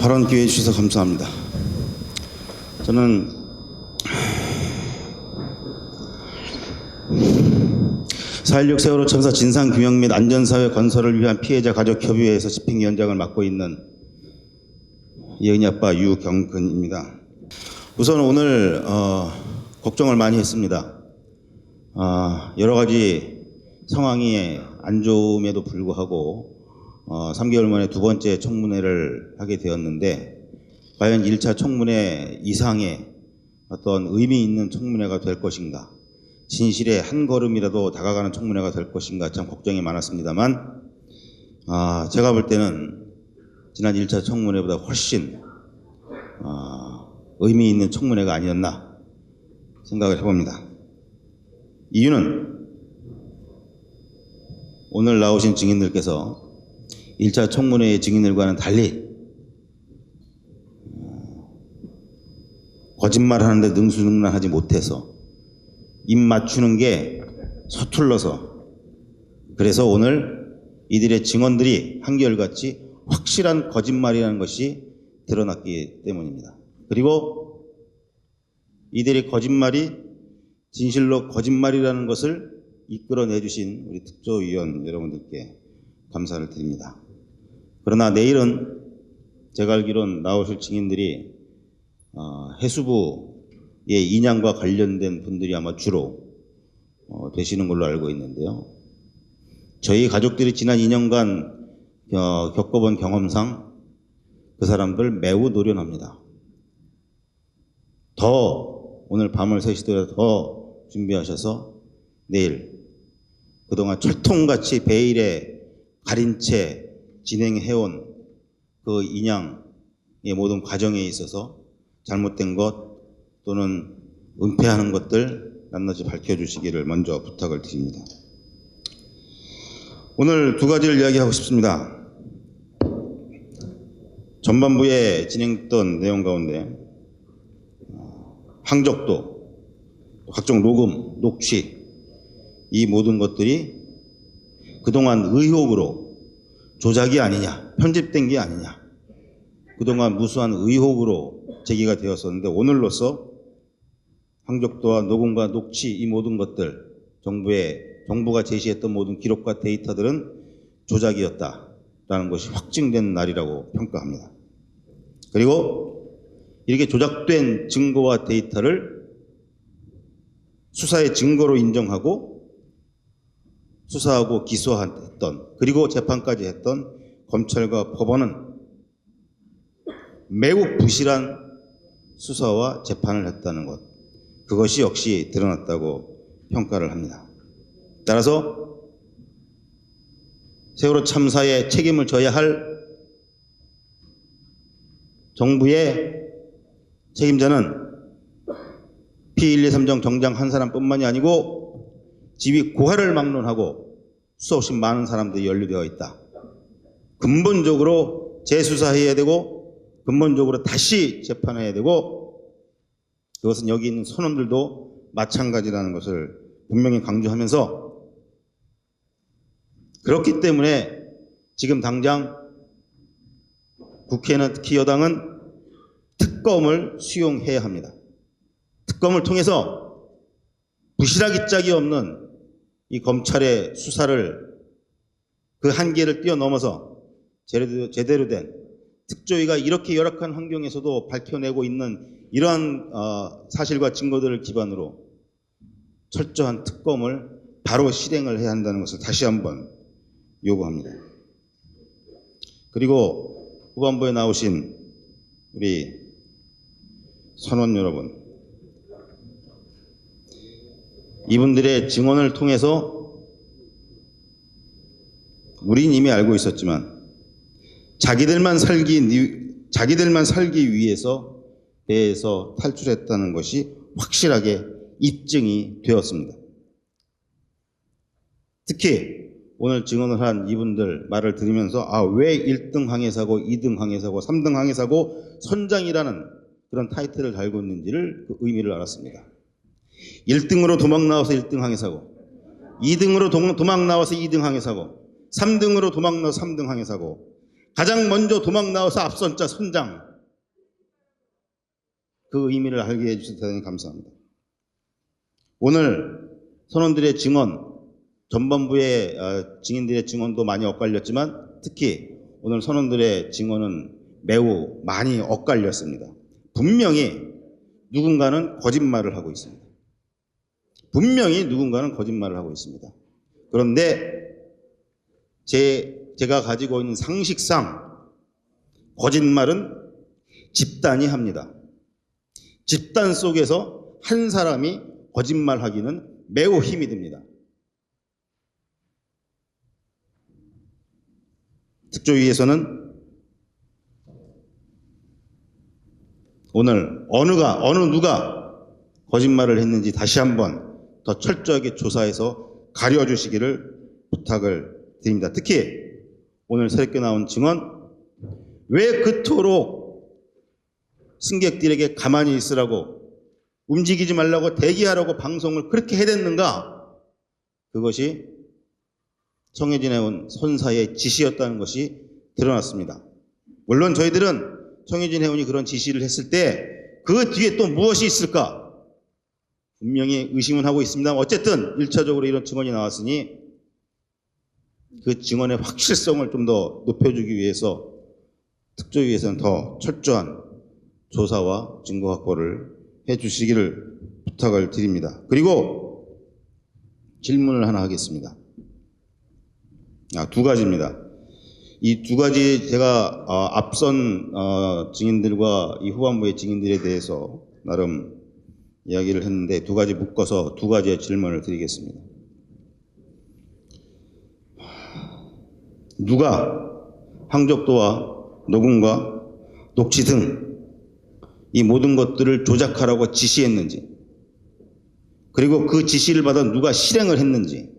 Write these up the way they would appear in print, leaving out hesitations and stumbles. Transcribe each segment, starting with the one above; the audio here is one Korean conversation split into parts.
발언 기회 주셔서 감사합니다. 저는 4.16 세월호 참사 진상규명 및 안전사회 건설을 위한 피해자 가족협의회에서 집행위원장을 맡고 있는 예은이 아빠 유경근입니다. 우선 오늘 걱정을 많이 했습니다. 여러 가지 상황이 안 좋음에도 불구하고 3개월 만에 두 번째 청문회를 하게 되었는데 과연 1차 청문회 이상의 어떤 의미 있는 청문회가 될 것인가, 진실의 한 걸음이라도 다가가는 청문회가 될 것인가 참 걱정이 많았습니다만 제가 볼 때는 지난 1차 청문회보다 훨씬 의미 있는 청문회가 아니었나 생각을 해봅니다. 이유는 오늘 나오신 증인들께서 1차 청문회의 증인들과는 달리 거짓말하는데 능수능란하지 못해서 입 맞추는 게 서툴러서, 그래서 오늘 이들의 증언들이 한결같이 확실한 거짓말이라는 것이 드러났기 때문입니다. 그리고 이들의 거짓말이 진실로 거짓말이라는 것을 이끌어내 주신 우리 특조위원 여러분들께 감사를 드립니다. 그러나 내일은 제가 알기로는 나오실 증인들이 해수부의 인양과 관련된 분들이 아마 주로 되시는 걸로 알고 있는데요. 저희 가족들이 지난 2년간 겪어본 경험상 그 사람들 매우 노련합니다. 더 오늘 밤을 새시더라도 더 준비하셔서 내일 그동안 철통같이 베일에 가린 채 진행해온 그 인양의 모든 과정에 있어서 잘못된 것 또는 은폐하는 것들 낱낱이 밝혀주시기를 먼저 부탁을 드립니다. 오늘 두 가지를 이야기하고 싶습니다. 전반부에 진행됐던 내용 가운데 항적도, 각종 녹음, 녹취, 이 모든 것들이 그동안 의혹으로 조작이 아니냐, 편집된 게 아니냐, 그동안 무수한 의혹으로 제기가 되었었는데 오늘로써 항적도와 녹음과 녹취 이 모든 것들, 정부가 제시했던 모든 기록과 데이터들은 조작이었다라는 것이 확증된 날이라고 평가합니다. 그리고 이렇게 조작된 증거와 데이터를 수사의 증거로 인정하고 수사하고 기소했던, 그리고 재판까지 했던 검찰과 법원은 매우 부실한 수사와 재판을 했다는 것, 그것이 역시 드러났다고 평가를 합니다. 따라서 세월호 참사에 책임을 져야 할 정부의 책임자는 P123정 정장 한 사람뿐만이 아니고 지휘 고하를 막론하고 수없이 많은 사람들이 연루되어 있다. 근본적으로 재수사해야 되고 근본적으로 다시 재판해야 되고, 그것은 여기 있는 선원들도 마찬가지라는 것을 분명히 강조하면서, 그렇기 때문에 지금 당장 국회는, 특히 여당은 특검을 수용해야 합니다. 특검을 통해서 부실하기 짝이 없는 이 검찰의 수사를, 그 한계를 뛰어넘어서 제대로 된, 특조위가 이렇게 열악한 환경에서도 밝혀내고 있는 이러한 사실과 증거들을 기반으로 철저한 특검을 바로 실행을 해야 한다는 것을 다시 한번 요구합니다. 그리고 후반부에 나오신 우리 선원 여러분, 이분들의 증언을 통해서 우린 이미 알고 있었지만 자기들만 살기 위해서 배에서 탈출했다는 것이 확실하게 입증이 되었습니다. 특히 오늘 증언을 한 이분들 말을 들으면서 왜 1등 항해사고 2등 항해사고 3등 항해사고 선장이라는 그런 타이틀을 달고 있는지를 그 의미를 알았습니다. 1등으로 도망 나와서 1등 항해사고, 2등으로 도망 나와서 2등 항해사고, 3등으로 도망 나와서 3등 항해사고, 가장 먼저 도망 나와서 앞선 자 선장. 그 의미를 알게 해주셔서 대단히 감사합니다. 오늘 선원들의 증언, 전반부의 증인들의 증언도 많이 엇갈렸지만 특히 오늘 선원들의 증언은 매우 많이 엇갈렸습니다. 분명히 누군가는 거짓말을 하고 있습니다. 분명히 누군가는 거짓말을 하고 있습니다. 그런데 제가 가지고 있는 상식상 거짓말은 집단이 합니다. 집단 속에서 한 사람이 거짓말하기는 매우 힘이 듭니다. 특조위에서는 오늘 어느 누가 거짓말을 했는지 다시 한번 더 철저하게 조사해서 가려주시기를 부탁을 드립니다. 특히 오늘 새롭게 나온 증언, 왜 그토록 승객들에게 가만히 있으라고, 움직이지 말라고, 대기하라고 방송을 그렇게 해댔는가? 그것이 청해진 해운 선사의 지시였다는 것이 드러났습니다. 물론 저희들은 청해진 해운이 그런 지시를 했을 때 그 뒤에 또 무엇이 있을까? 분명히 의심은 하고 있습니다. 어쨌든 1차적으로 이런 증언이 나왔으니 그 증언의 확실성을 좀 더 높여주기 위해서 특조위에서는 더 철저한 조사와 증거 확보를 해주시기를 부탁을 드립니다. 그리고 질문을 하나 하겠습니다. 두 가지입니다. 이 두 가지 제가 앞선 증인들과 이 후반부의 증인들에 대해서 나름 이야기를 했는데 두 가지 묶어서 두 가지의 질문을 드리겠습니다. 누가 황적도와 녹음과 녹취 등 이 모든 것들을 조작하라고 지시했는지, 그리고 그 지시를 받아 누가 실행을 했는지,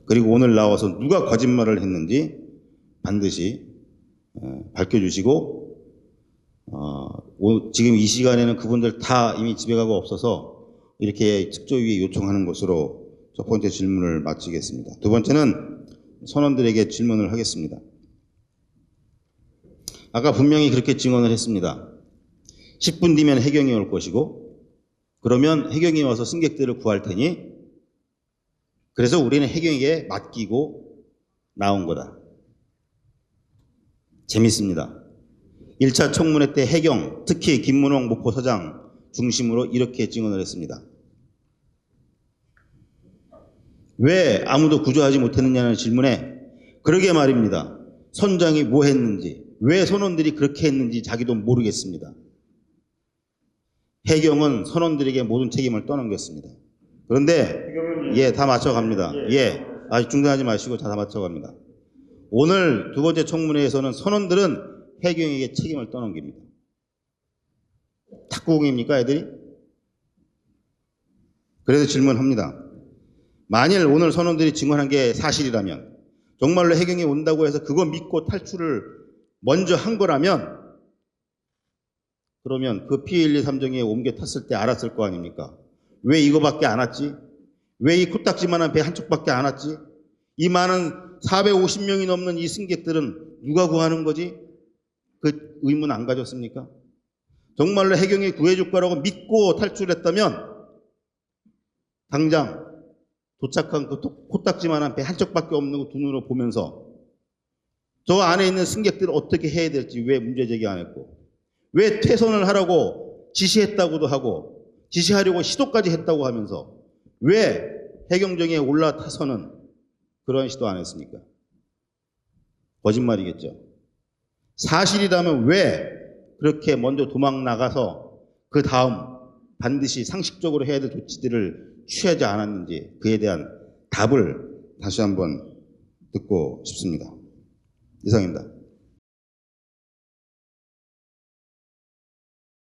그리고 오늘 나와서 누가 거짓말을 했는지 반드시 밝혀주시고, 지금 이 시간에는 그분들 다 이미 집에 가고 없어서 이렇게 특조위에 요청하는 것으로 첫 번째 질문을 마치겠습니다. 두 번째는 선원들에게 질문을 하겠습니다. 아까 분명히 그렇게 증언을 했습니다. 10분 뒤면 해경이 올 것이고, 그러면 해경이 와서 승객들을 구할 테니, 그래서 우리는 해경에게 맡기고 나온 거다. 재밌습니다. 1차 청문회 때 해경, 특히 김문홍 목포서장 중심으로 이렇게 증언을 했습니다. 왜 아무도 구조하지 못했느냐는 질문에 그러게 말입니다. 선장이 뭐 했는지, 왜 선원들이 그렇게 했는지 자기도 모르겠습니다. 해경은 선원들에게 모든 책임을 떠넘겼습니다. 그런데 다 맞춰갑니다. 아직 중단하지 마시고 다 맞춰갑니다. 오늘 두 번째 청문회에서는 선원들은 해경에게 책임을 떠넘깁니다. 탁구공입니까 애들이? 그래서 질문합니다. 만일 오늘 선원들이 증언한 게 사실이라면, 정말로 해경이 온다고 해서 그거 믿고 탈출을 먼저 한 거라면, 그러면 그 P123정에 옮겨 탔을 때 알았을 거 아닙니까? 왜 이거밖에 안 왔지? 왜 이 코딱지만한 배 한쪽밖에 안 왔지? 이 많은 450명이 넘는 이 승객들은 누가 구하는 거지? 그 의문 안 가졌습니까? 정말로 해경이 구해줄 거라고 믿고 탈출했다면 당장 도착한 그 코딱지만한 배 한쪽밖에 없는 거 두 눈으로 보면서 저 안에 있는 승객들을 어떻게 해야 될지 왜 문제 제기 안 했고, 왜 퇴선을 하라고 지시했다고도 하고 지시하려고 시도까지 했다고 하면서 왜 해경정에 올라타서는 그런 시도 안 했습니까? 거짓말이겠죠. 사실이라면 왜 그렇게 먼저 도망 나가서 그 다음 반드시 상식적으로 해야 될 조치들을 취하지 않았는지, 그에 대한 답을 다시 한번 듣고 싶습니다. 이상입니다.